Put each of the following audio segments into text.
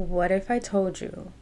What if I told you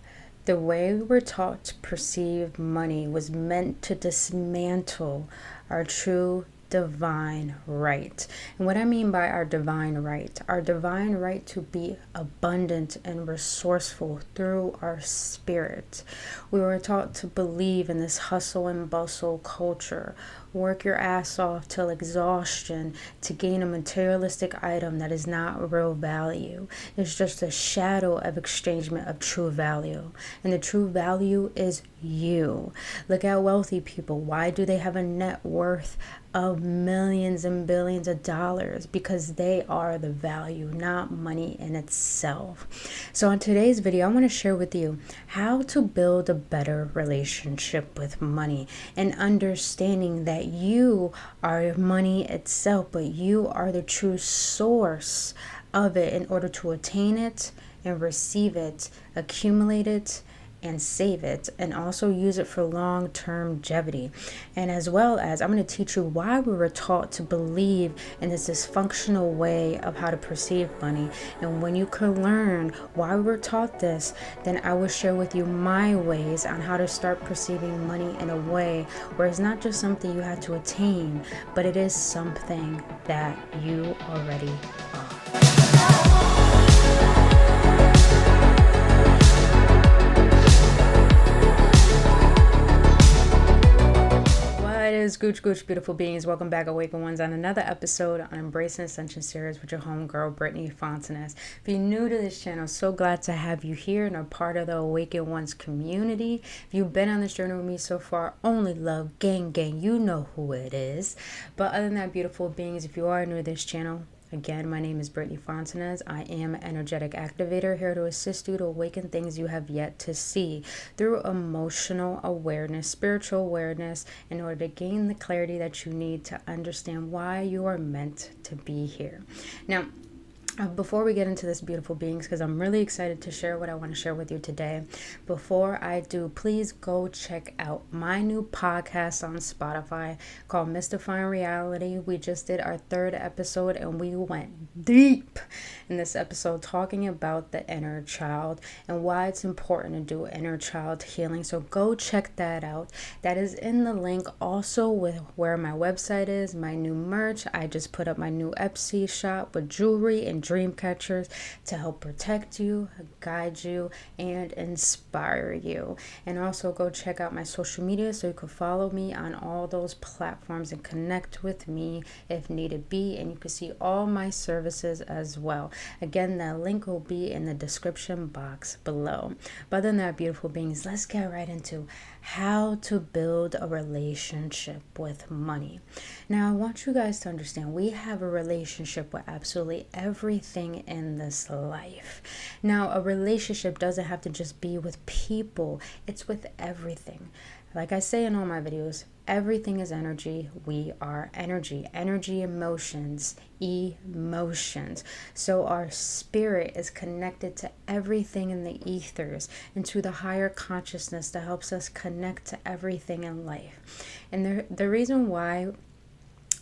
the way we were taught to perceive money was meant to dismantle our true divine right? And what I mean by our divine right to be abundant and resourceful through our spirit. We were taught to believe in this hustle and bustle culture. Work your ass off till exhaustion to gain a materialistic item that is not real value. It's just a shadow of exchangement of true value. And the true value is you. Look at wealthy people. Why do they have a net worth of millions and billions of dollars? Because they are the value, not money in itself. So in today's video, I want to share with you how to build a better relationship with money and understanding that you are money itself, but you are the true source of it in order to attain it and receive it, accumulate it, and save it, and also use it for long-term longevity. And as well as I'm going to teach you why we were taught to believe in this dysfunctional way of how to perceive money. And when you can learn why we were taught this, then I will share with you my ways on how to start perceiving money in a way where it's not just something you have to attain, but it is something that you already are. What is Gooch beautiful beings? Welcome back, AwakenOnes, on another episode on Embracing Ascension series with your homegirl Brittany Fontanez. If you're new to this channel, so glad to have you here and are part of the AwakenOnes community. If you've been on this journey with me so far, only love, gang, you know who it is. But other than that, beautiful beings, if you are new to this channel, again, my name is Brittany Fontanez. I am an energetic activator here to assist you to awaken things you have yet to see through emotional awareness, spiritual awareness, in order to gain the clarity that you need to understand why you are meant to be here. Now, before we get into this, beautiful beings, because I'm really excited to share what I want to share with you today. Before I do, please go check out my new podcast on Spotify called Mystifying Reality. We just did our third episode and we went deep in this episode talking about the inner child and why it's important to do inner child healing. So go check that out. That is in the link also with where my website is, my new merch. I just put up my new Etsy shop with jewelry and dream catchers to help protect you, guide you, and inspire you. And also go check out my social media so you can follow me on all those platforms and connect with me if needed be. And you can see all my services as well. Again, the link will be in the description box below. But other than that, beautiful beings, let's get right into how to build a relationship with money. Now, I want you guys to understand we have a relationship with absolutely everything in this life. Now, a relationship doesn't have to just be with people, it's with everything. Like I say in all my videos, everything is energy. We are energy. Energy, emotions. So our spirit is connected to everything in the ethers and to the higher consciousness that helps us connect to everything in life. And the reason why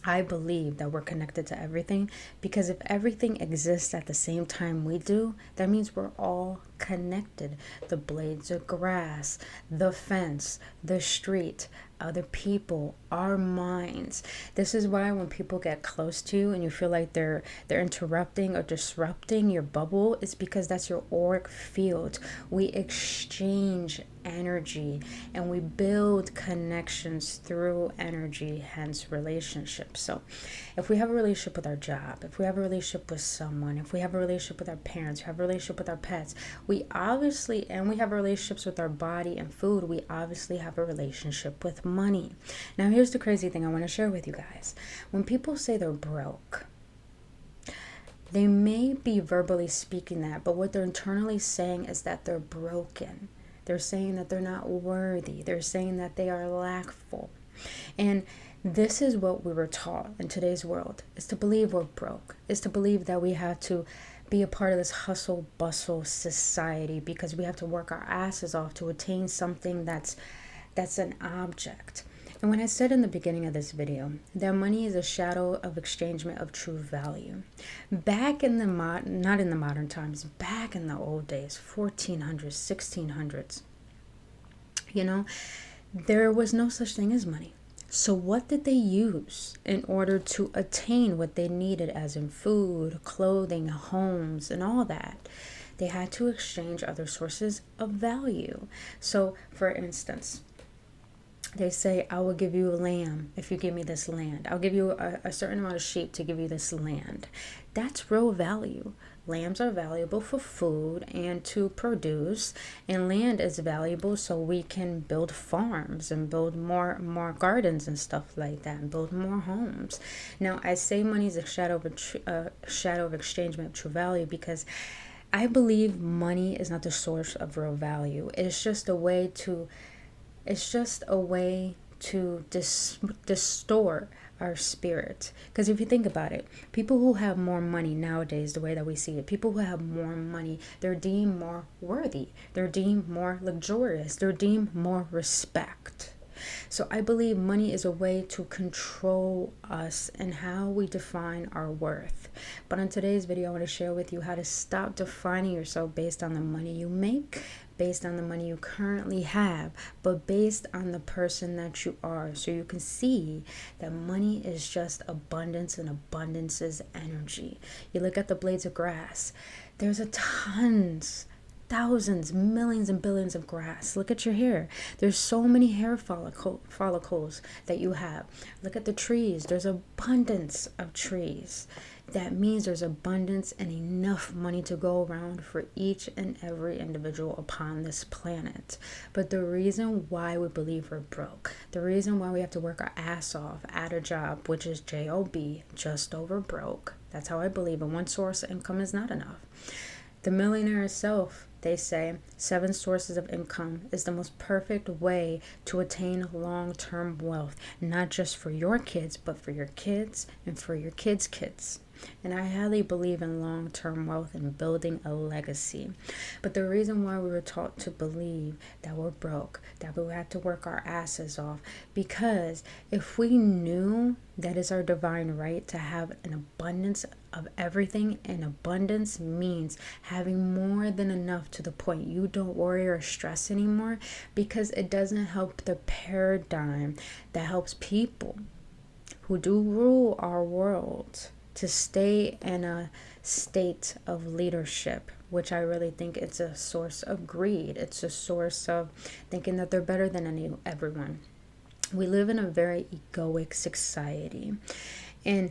I believe that we're connected to everything, because if everything exists at the same time we do, that means we're all connected. The blades of grass, the fence, the street, other people, our minds. This is why when people get close to you and you feel like they're interrupting or disrupting your bubble, it's because that's your auric field. We exchange energy and we build connections through energy, hence relationships. So if we have a relationship with our job, if we have a relationship with someone, if we have a relationship with our parents, we have a relationship with our pets, we obviously, and we have relationships with our body and food, we obviously have a relationship with money. Now, here's the crazy thing I want to share with you guys. When people say they're broke, they may be verbally speaking that, but what they're internally saying is that they're broken. They're saying that they're not worthy. They're saying that they are lackful. And this is what we were taught in today's world, is to believe we're broke, is to believe that we have to be a part of this hustle bustle society because we have to work our asses off to attain something that's an object. And when I said in the beginning of this video that money is a shadow of exchangement of true value, back in the not in the modern times, back in the old days, 1400s, 1600s, there was no such thing as money. So what did they use in order to attain what they needed, as in food, clothing, homes, and all that? They had to exchange other sources of value. So, for instance, they say, I will give you a lamb if you give me this land. I'll give you a certain amount of sheep to give you this land. That's real value. Lambs are valuable for food and to produce, and land is valuable so we can build farms and build more gardens and stuff like that, and build more homes. Now, I say money is a shadow of exchangement of true value because I believe money is not the source of real value. It's just a way to distort our spirit. Because if you think about it, people who have more money nowadays, the way that we see it, people who have more money, they're deemed more worthy, they're deemed more luxurious, they're deemed more respect. So I believe money is a way to control us and how we define our worth. But in today's video, I want to share with you how to stop defining yourself based on the money you make, based on the money you currently have, but based on the person that you are. So you can see that money is just abundance, and abundance is energy. You look at the blades of grass, there's thousands, millions, and billions of grass. Look at your hair. There's so many hair follicles that you have. Look at the trees. There's abundance of trees. That means there's abundance and enough money to go around for each and every individual upon this planet. But the reason why we believe we're broke, the reason why we have to work our ass off at a job, which is JOB, just over broke. That's how I believe, and one source of income is not enough. The millionaire itself, they say, 7 sources of income is the most perfect way to attain long-term wealth, not just for your kids, but for your kids and for your kids' kids. And I highly believe in long-term wealth and building a legacy. But the reason why we were taught to believe that we're broke, that we had to work our asses off, because if we knew that is our divine right to have an abundance of everything, and abundance means having more than enough to the point you don't worry or stress anymore, because it doesn't help the paradigm that helps people who do rule our world to stay in a state of leadership, which I really think it's a source of greed. It's a source of thinking that they're better than everyone. We live in a very egoic society. And,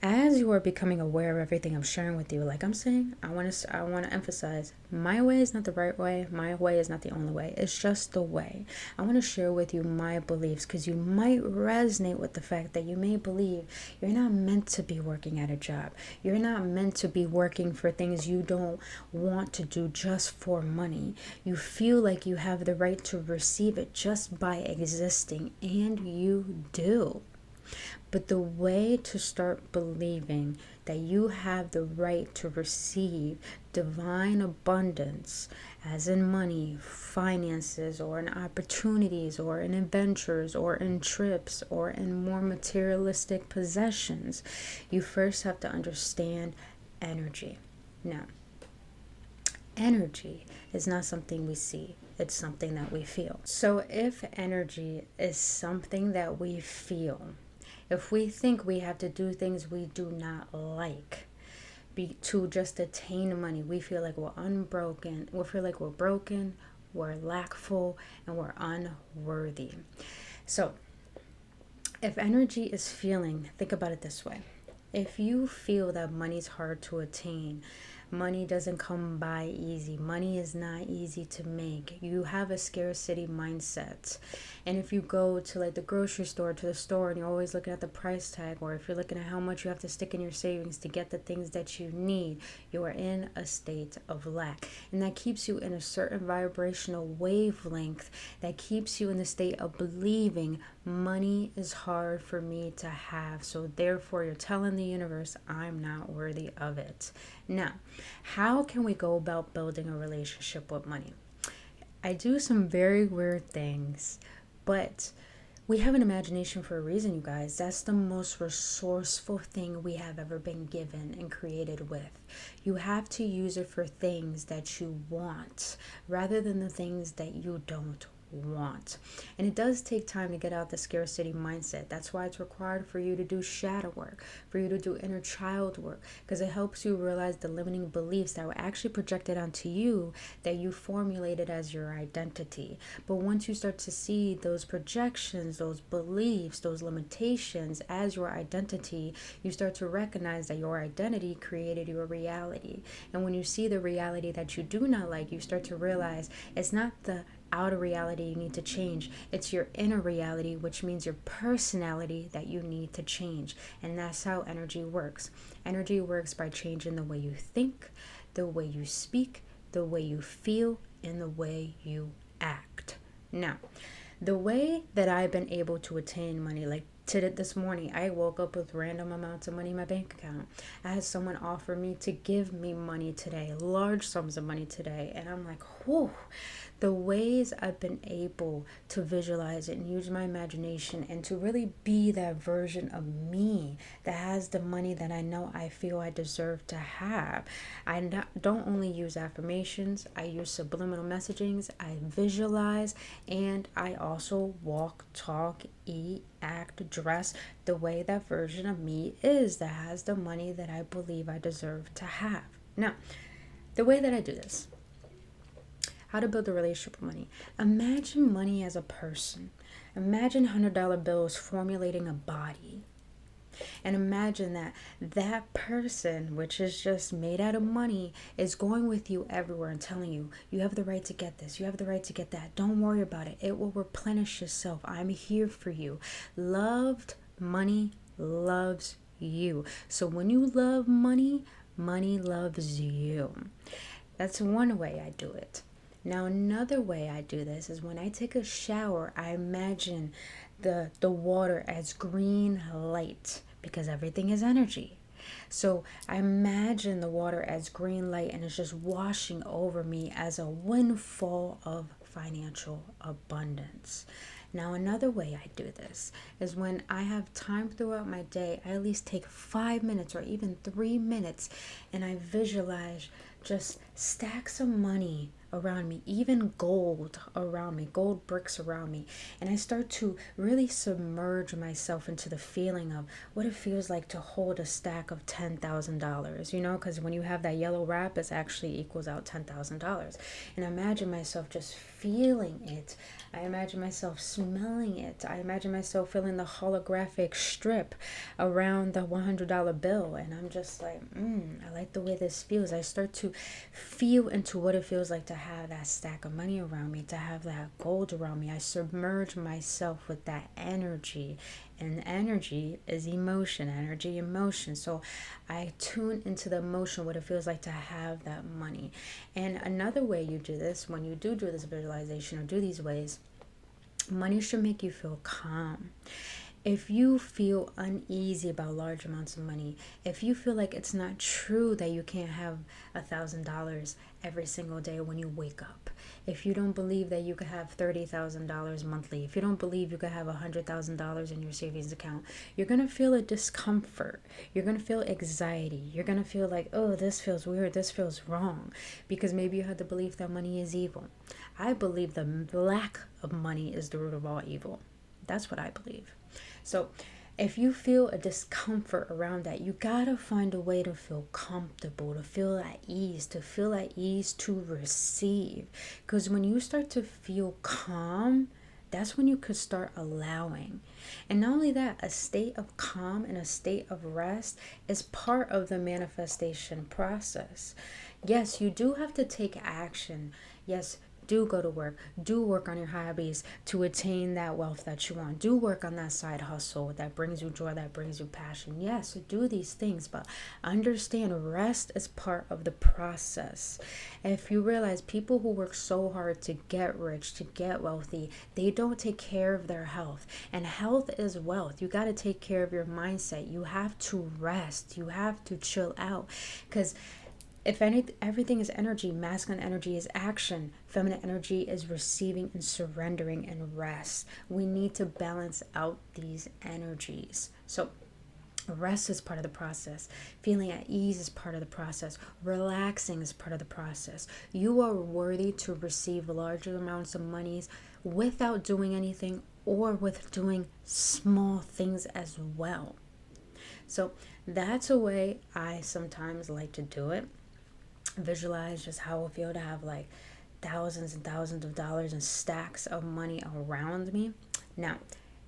as you are becoming aware of everything I'm sharing with you, like I'm saying, I want to emphasize, my way is not the right way. My way is not the only way. It's just the way. I want to share with you my beliefs, because you might resonate with the fact that you may believe you're not meant to be working at a job. You're not meant to be working for things you don't want to do just for money. You feel like you have the right to receive it just by existing, and you do. But the way to start believing that you have the right to receive divine abundance, as in money, finances, or in opportunities, or in adventures, or in trips, or in more materialistic possessions, you first have to understand energy. Now, energy is not something we see. It's something that we feel. So if energy is something that we feel, if we think we have to do things we do not like to just attain money, we feel like we're unbroken. We feel like we're broken, we're lackful, and we're unworthy. So if energy is feeling, think about it this way. If you feel that money's hard to attain, money doesn't come by easy, money is not easy to make, you have a scarcity mindset, and if you go to like the grocery store, to the store, and you're always looking at the price tag, or if you're looking at how much you have to stick in your savings to get the things that you need, you are in a state of lack, and that keeps you in a certain vibrational wavelength that keeps you in the state of believing money is hard for me to have, so therefore you're telling the universe I'm not worthy of it. Now, how can we go about building a relationship with money? I do some very weird things, but We have an imagination for a reason, you guys. That's the most resourceful thing we have ever been given and created with. You have to use it for things that you want rather than the things that you don't want. And it does take time to get out the scarcity mindset. That's why it's required for you to do shadow work, for you to do inner child work, because it helps you realize the limiting beliefs that were actually projected onto you that you formulated as your identity. But once you start to see those projections, those beliefs, those limitations as your identity, you start to recognize that your identity created your reality. And when you see the reality that you do not like, you start to realize it's not the outer reality you need to change, it's your inner reality, which means your personality, that you need to change. And that's how energy works. Energy works by changing the way you think, the way you speak, the way you feel, and the way you act. Now, the way that I've been able to attain money, like this morning, I woke up with random amounts of money in my bank account. I had someone offer me to give me money today, large sums of money today, and I'm like, whoa. The ways I've been able to visualize it and use my imagination and to really be that version of me that has the money that I know I feel I deserve to have. I don't only use affirmations, I use subliminal messagings, I visualize, and I also walk, talk, eat, act, dress the way that version of me is that has the money that I believe I deserve to have. Now, the way that I do this, how to build a relationship with money. Imagine money as a person. Imagine $100 bills formulating a body. And imagine that that person, which is just made out of money, is going with you everywhere and telling you, you have the right to get this, you have the right to get that. Don't worry about it. It will replenish yourself. I'm here for you. Loved money loves you. So when you love money, money loves you. That's one way I do it. Now, another way I do this is when I take a shower, I imagine the water as green light, because everything is energy. So I imagine the water as green light, and it's just washing over me as a windfall of financial abundance. Now, another way I do this is when I have time throughout my day, I at least take 5 minutes or even 3 minutes, and I visualize just stacks of money around me, even gold around me, gold bricks around me. And I start to really submerge myself into the feeling of what it feels like to hold a stack of $10,000, because when you have that yellow wrap, it actually equals out $10,000. And I imagine myself just feeling it. I imagine myself smelling it. I imagine myself feeling the holographic strip around the $100 bill. And I'm just like, I like the way this feels. I start to feel into what it feels like to have that stack of money around me, to have that gold around me. I submerge myself with that energy, and energy is emotion, energy, emotion. So I tune into the emotion, what it feels like to have that money. And another way you do this, when you do this visualization or do these ways, money should make you feel calm. If you feel uneasy about large amounts of money, if you feel like it's not true that you can't have $1,000 every single day when you wake up, if you don't believe that you could have $30,000 monthly, if you don't believe you could have $100,000 in your savings account, you're going to feel a discomfort. You're going to feel anxiety. You're going to feel like, oh, this feels weird. This feels wrong. Because maybe you had the belief that money is evil. I believe the lack of money is the root of all evil. That's what I believe. So if you feel a discomfort around that, you gotta find a way to feel comfortable, to feel at ease, to receive. Because when you start to feel calm, that's when you could start allowing. And not only that, a state of calm and a state of rest is part of the manifestation process. Yes, you do have to take action. Yes, do go to work. Do work on your hobbies to attain that wealth that you want. Do work on that side hustle that brings you joy, that brings you passion. Yes, do these things, but understand rest is part of the process. If you realize people who work so hard to get rich, to get wealthy, they don't take care of their health. And health is wealth. You got to take care of your mindset. You have to rest. You have to chill out. Because Everything is energy. Masculine energy is action. Feminine energy is receiving and surrendering and rest. We need to balance out these energies. So rest is part of the process. Feeling at ease is part of the process. Relaxing is part of the process. You are worthy to receive larger amounts of monies without doing anything, or with doing small things as well. So that's a way I sometimes like to do it. Visualize just how it feel to have like thousands and thousands of dollars and stacks of money around me. Now,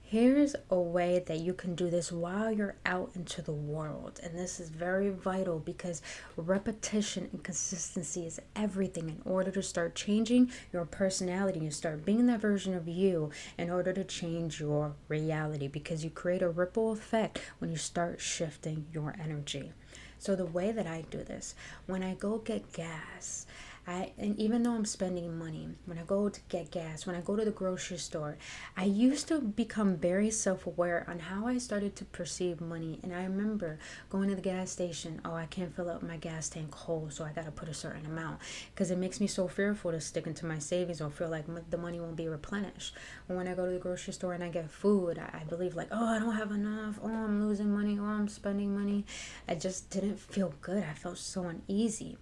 here's a way that you can do this while you're out into the world. And this is very vital because repetition and consistency is everything in order to start changing your personality and start being that version of you in order to change your reality, because you create a ripple effect when you start shifting your energy. So the way that I do this, when I go get gas, and even though I'm spending money, when I go to get gas, when I go to the grocery store, I used to become very self-aware on how I started to perceive money. And I remember going to the gas station, I can't fill up my gas tank whole, so I got to put a certain amount, because it makes me so fearful to stick into my savings or feel like the money won't be replenished. When I go to the grocery store and I get food, I believe like, I don't have enough, I'm losing money, I'm spending money. I just didn't feel good. I felt so uneasy.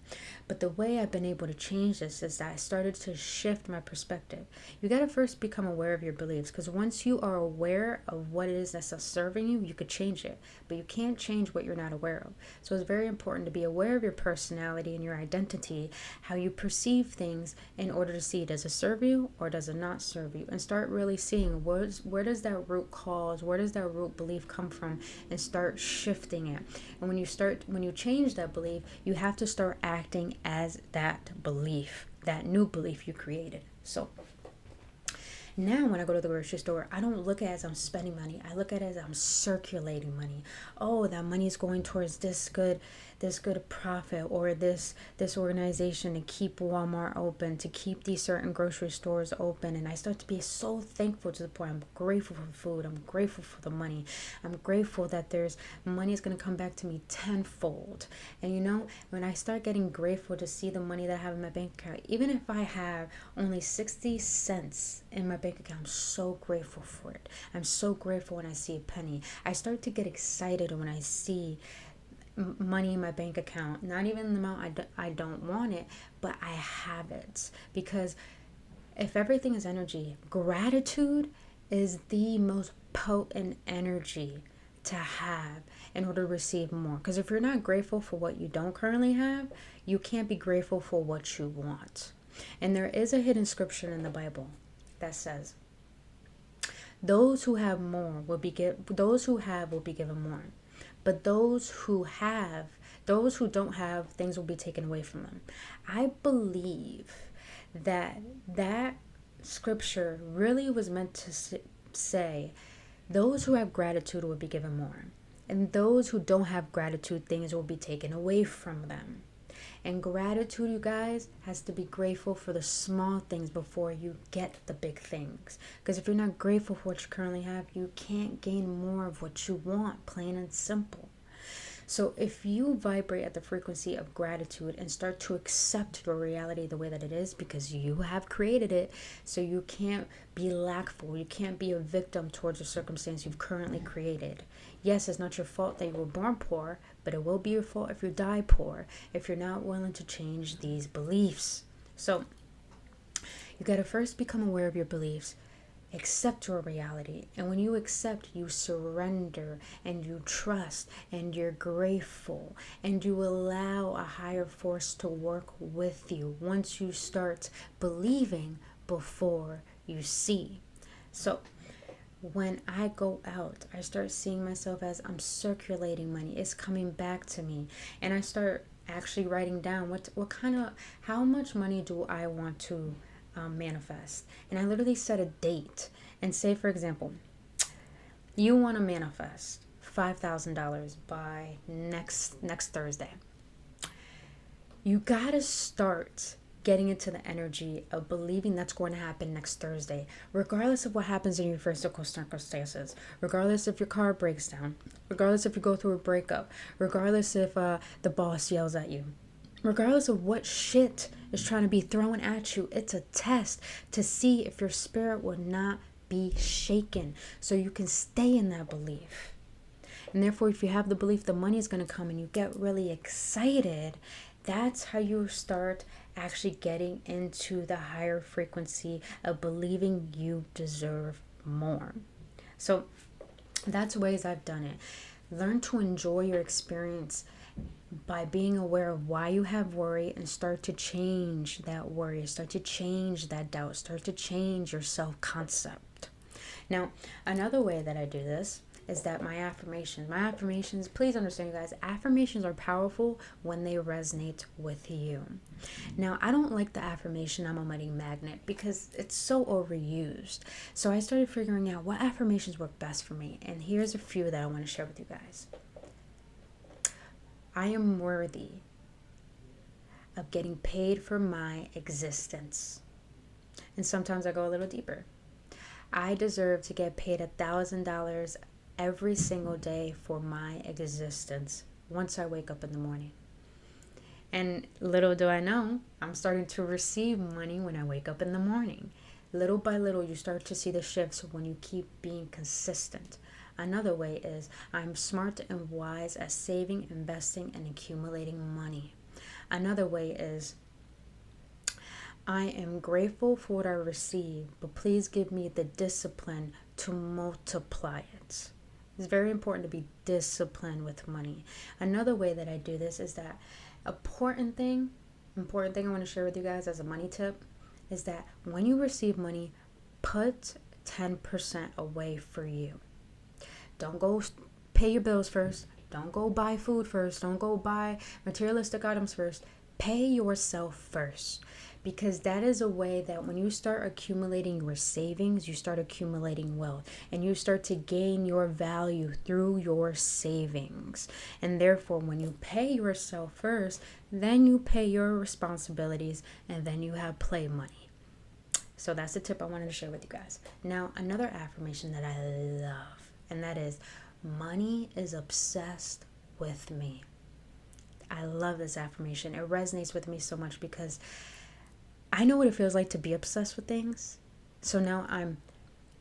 But the way I've been able to change this is that I started to shift my perspective. You got to first become aware of your beliefs, because once you are aware of what it is that's serving you, you could change it. But you can't change what you're not aware of. So it's very important to be aware of your personality and your identity, how you perceive things, in order to see, does it serve you or does it not serve you? And start really seeing where does that root cause, where does that root belief come from, and start shifting it. And when you change that belief, you have to start acting as that belief, that new belief you created. So now when I go to the grocery store, I don't look at it as I'm spending money. I look at it as I'm circulating money. That money is going towards this good profit, or this organization to keep Walmart open, to keep these certain grocery stores open. And I start to be so thankful to the point. I'm grateful for food. I'm grateful for the money. I'm grateful that there's money is going to come back to me tenfold. And when I start getting grateful to see the money that I have in my bank account, even if I have only 60 cents in my bank account, I'm so grateful for it. I'm so grateful when I see a penny. I start to get excited when I see money in my bank account. Not even the amount I don't want it, but I have it. Because if everything is energy, gratitude is the most potent energy to have in order to receive more. Because if you're not grateful for what you don't currently have, you can't be grateful for what you want. And there is a hidden scripture in the Bible that says, those who have more will be those who have will be given more. But those who don't have, things will be taken away from them. I believe that scripture really was meant to say, those who have gratitude will be given more. And those who don't have gratitude, things will be taken away from them. And gratitude, you guys, has to be grateful for the small things before you get the big things. Because if you're not grateful for what you currently have, you can't gain more of what you want, plain and simple. So if you vibrate at the frequency of gratitude and start to accept your reality the way that it is, because you have created it, so you can't be lackful, you can't be a victim towards the circumstance you've currently created. Yes, it's not your fault that you were born poor, but it will be your fault if you die poor, if you're not willing to change these beliefs. So you got to first become aware of your beliefs. Accept your reality. And when you accept, you surrender and you trust and you're grateful and you allow a higher force to work with you once you start believing before you see. So when I go out, I start seeing myself as I'm circulating money. It's coming back to me. And I start actually writing down how much money do I want to manifest. And I literally set a date and say, for example, you want to manifest $5,000 by next Thursday. You got to start getting into the energy of believing that's going to happen next Thursday, regardless of what happens in your physical circumstances, regardless if your car breaks down, regardless if you go through a breakup, regardless if the boss yells at you, Regardless of what shit is trying to be thrown at you, it's a test to see if your spirit will not be shaken, so you can stay in that belief. And therefore, if you have the belief the money is going to come and you get really excited, that's how you start actually getting into the higher frequency of believing you deserve more. So that's ways I've done it. Learn to enjoy your experience by being aware of why you have worry, and start to change that worry, start to change that doubt, start to change your self-concept. Now, another way that I do this is that my affirmations, please understand, you guys, affirmations are powerful when they resonate with you. Now, I don't like the affirmation, I'm a money magnet, because it's so overused. So I started figuring out what affirmations work best for me. And here's a few that I want to share with you guys. I am worthy of getting paid for my existence. And sometimes I go a little deeper. I deserve to get paid $1,000 every single day for my existence once I wake up in the morning. And little do I know, I'm starting to receive money when I wake up in the morning. Little by little, you start to see the shifts when you keep being consistent. Another way is I'm smart and wise at saving, investing, and accumulating money. Another way is I am grateful for what I receive, but please give me the discipline to multiply it. It's very important to be disciplined with money. Another way that I do this is that important thing I want to share with you guys as a money tip is that when you receive money, put 10% away for you. Don't go pay your bills first. Don't go buy food first. Don't go buy materialistic items first. Pay yourself first. Because that is a way that when you start accumulating your savings, you start accumulating wealth. And you start to gain your value through your savings. And therefore, when you pay yourself first, then you pay your responsibilities. And then you have play money. So that's the tip I wanted to share with you guys. Now, another affirmation that I love. And that is, money is obsessed with me. I love this affirmation. It resonates with me so much because I know what it feels like to be obsessed with things. So now I'm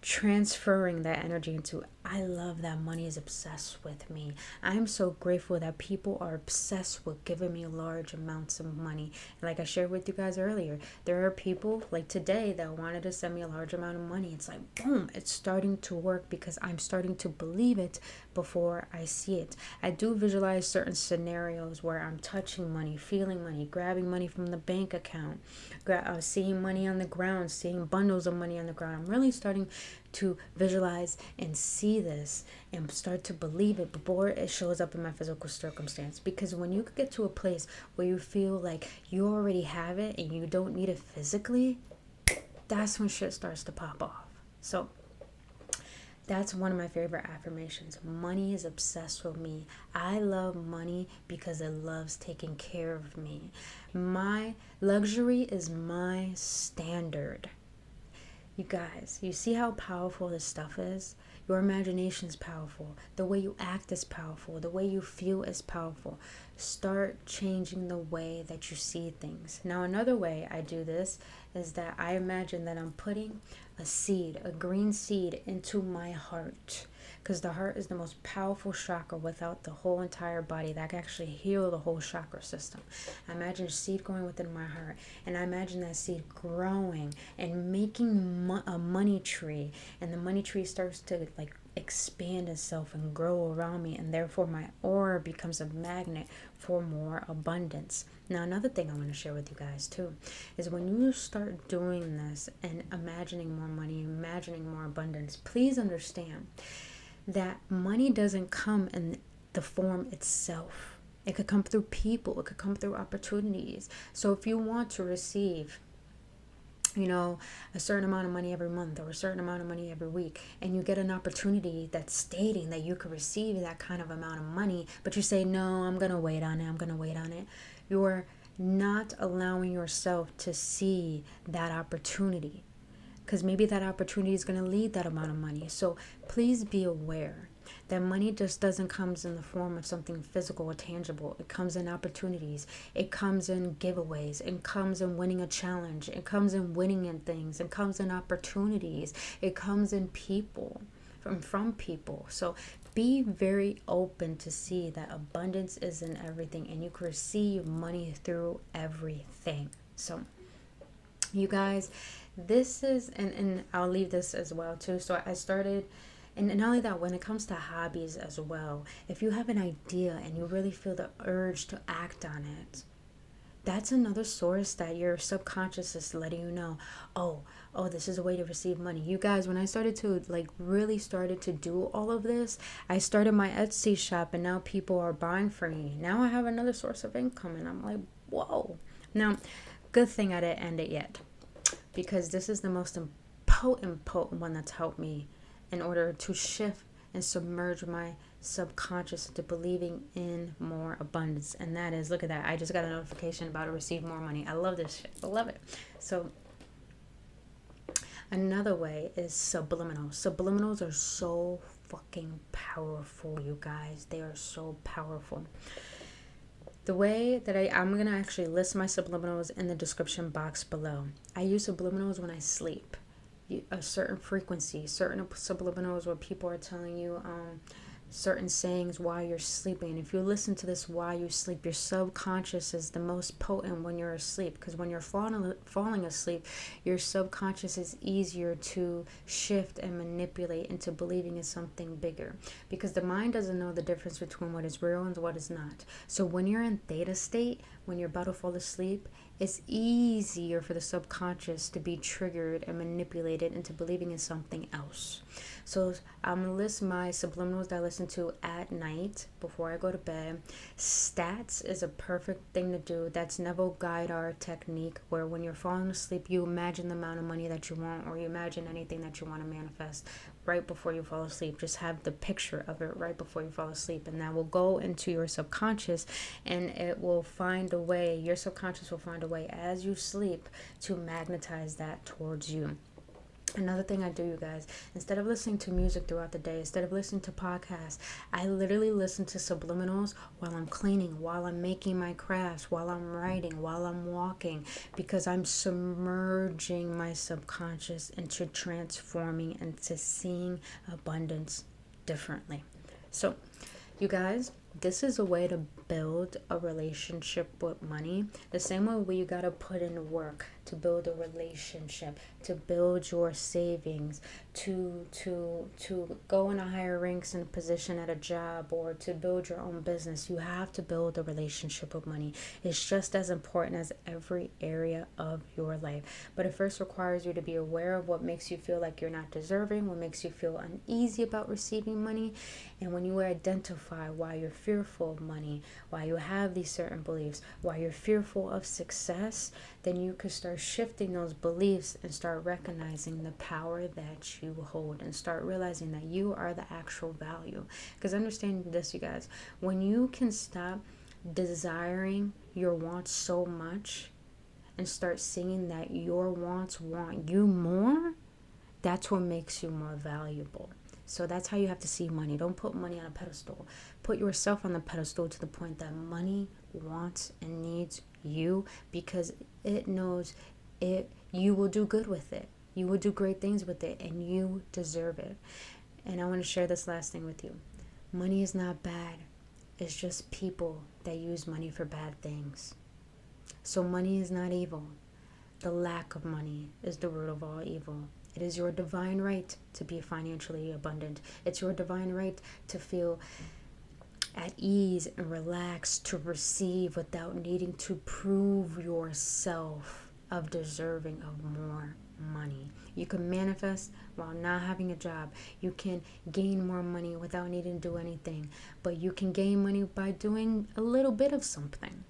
transferring that energy into, I love that money is obsessed with me. I'm so grateful that people are obsessed with giving me large amounts of money. And like I shared with you guys earlier, there are people like today that wanted to send me a large amount of money. It's like, boom, it's starting to work because I'm starting to believe it before I see it. I do visualize certain scenarios where I'm touching money, feeling money, grabbing money from the bank account, seeing money on the ground, seeing bundles of money on the ground. I'm really starting to visualize and see this and start to believe it before it shows up in my physical circumstance. Because when you get to a place where you feel like you already have it and you don't need it physically, that's when shit starts to pop off. So that's one of my favorite affirmations. Money is obsessed with me. I love money because it loves taking care of me. My luxury is my standard. You guys, you see how powerful this stuff is? Your imagination is powerful. The way you act is powerful. The way you feel is powerful. Start changing the way that you see things. Now, another way I do this is that I imagine that I'm putting a seed, a green seed, into my heart. Because the heart is the most powerful chakra without the whole entire body that can actually heal the whole chakra system. I imagine a seed growing within my heart, and I imagine that seed growing and making a money tree, and the money tree starts to expand itself and grow around me, and therefore my aura becomes a magnet for more abundance. Now, another thing I want to share with you guys too is when you start doing this and imagining more money, imagining more abundance, please understand that money doesn't come in the form itself. It could come through people. It could come through opportunities. So if you want to receive, a certain amount of money every month or a certain amount of money every week, and you get an opportunity that's stating that you could receive that kind of amount of money, but you say, no, I'm going to wait on it. You're not allowing yourself to see that opportunity. Because maybe that opportunity is going to lead that amount of money. So please be aware That money just doesn't comes in the form of something physical or tangible. It comes in opportunities. It comes in giveaways. It comes in winning a challenge. It comes in winning in things. It comes in opportunities. It comes in people, from people. So be very open to see that abundance is in everything, and you can receive money through everything. So you guys, this is, and I'll leave this as well too. So I started, and not only that, when it comes to hobbies as well, if you have an idea and you really feel the urge to act on it, that's another source that your subconscious is letting you know, oh, this is a way to receive money. You guys, when I started to really started to do all of this, I started my Etsy shop, and now people are buying from me. Now I have another source of income, and I'm like, whoa. Now, good thing I didn't end it yet, because this is the most potent one that's helped me in order to shift and submerge my subconscious into believing in more abundance. And that is, look at that, I just got a notification about to receive more money. I love this shit. I love it. So another way is subliminal. Subliminals are so fucking powerful, you guys. They are so powerful. The way that I'm going to actually list my subliminals in the description box below. I use subliminals when I sleep. A certain frequency, certain subliminals where people are telling you certain sayings while you're sleeping. And if you listen to this while you sleep, your subconscious is the most potent when you're asleep, because when you're falling asleep, your subconscious is easier to shift and manipulate into believing in something bigger, because the mind doesn't know the difference between what is real and what is not. So when you're in theta state, when you're about to fall asleep, it's easier for the subconscious to be triggered and manipulated into believing in something else. So I'm going to list my subliminals that I listen to at night before I go to bed. Stats is a perfect thing to do. That's Neville Goddard technique, where when you're falling asleep, you imagine the amount of money that you want, or you imagine anything that you want to manifest right before you fall asleep. Just have the picture of it right before you fall asleep, and that will go into your subconscious, and it will find a way, your subconscious will find a way as you sleep to magnetize that towards you. Another thing I do, you guys, instead of listening to music throughout the day, instead of listening to podcasts, I literally listen to subliminals while I'm cleaning, while I'm making my crafts, while I'm writing, while I'm walking, because I'm submerging my subconscious into transforming, into seeing abundance differently. So, you guys, this is a way to build a relationship with money. The same way you got to put in work to build a relationship, to build your savings, to go in a higher ranks and position at a job, or to build your own business. You have to build a relationship with money. It's just as important as every area of your life. But it first requires you to be aware of what makes you feel like you're not deserving, what makes you feel uneasy about receiving money. And when you identify why you're fearful of money, why you have these certain beliefs, why you're fearful of success, then you can start shifting those beliefs and start recognizing the power that you hold, and start realizing that you are the actual value. Because understand this, you guys, when you can stop desiring your wants so much and start seeing that your wants want you more, that's what makes you more valuable. So that's how you have to see money. Don't put money on a pedestal. Put yourself on the pedestal to the point that money wants and needs you, because it knows you will do good with it. You will do great things with it, and you deserve it. And I want to share this last thing with you. Money is not bad. It's just people that use money for bad things. So money is not evil. The lack of money is the root of all evil. It is your divine right to be financially abundant. It's your divine right to feel at ease and relaxed, to receive without needing to prove yourself of deserving of more money. You can manifest while not having a job. You can gain more money without needing to do anything. But you can gain money by doing a little bit of something.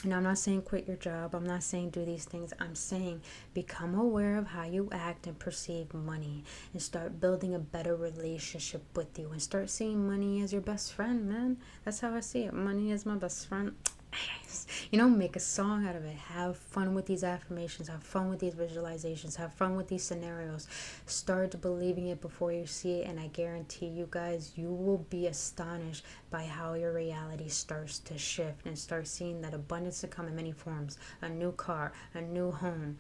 Now, I'm not saying quit your job. I'm not saying do these things. I'm saying become aware of how you act and perceive money, and start building a better relationship with you, and start seeing money as your best friend, man. That's how I see it. Money is my best friend. Make a song out of it. Have fun with these affirmations. Have fun with these visualizations. Have fun with these scenarios. Start believing it before you see it. And I guarantee you guys, you will be astonished by how your reality starts to shift and start seeing that abundance to come in many forms. A new car, a new home,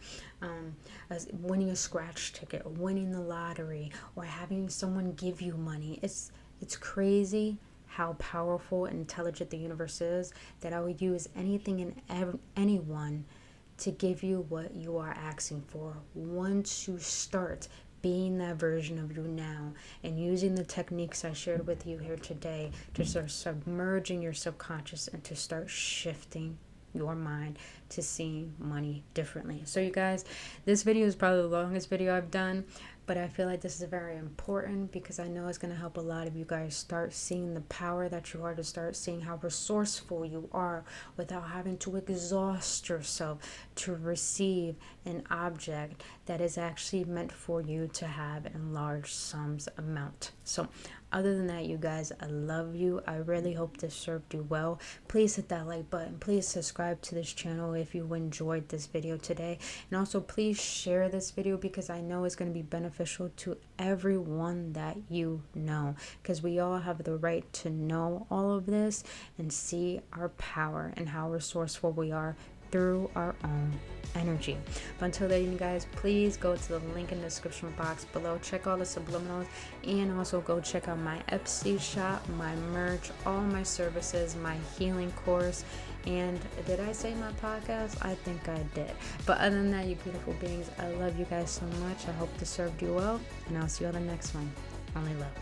winning a scratch ticket, winning the lottery, or having someone give you money. It's crazy how powerful and intelligent the universe is, that I would use anything and anyone to give you what you are asking for. Once you start being that version of you now and using the techniques I shared with you here today to start submerging your subconscious and to start shifting your mind to seeing money differently. So you guys, this video is probably the longest video I've done, but I feel like this is very important because I know it's going to help a lot of you guys start seeing the power that you are, to start seeing how resourceful you are without having to exhaust yourself to receive an object that is actually meant for you to have in large sums amount. So other than that, you guys, I love you. I really hope this served you well. Please hit that like button. Please subscribe to this channel if you enjoyed this video today. And also please share this video because I know it's going to be beneficial to everyone that you know, because we all have the right to know all of this and see our power and how resourceful we are through our own energy. But until then, you guys, please go to the link in the description box below. Check all the subliminals, and also go check out my Etsy shop, my merch, all my services, my healing course. And did I say my podcast? I think I did. But other than that, you beautiful beings, I love you guys so much. I hope this served you well, and I'll see you on the next one. Only love.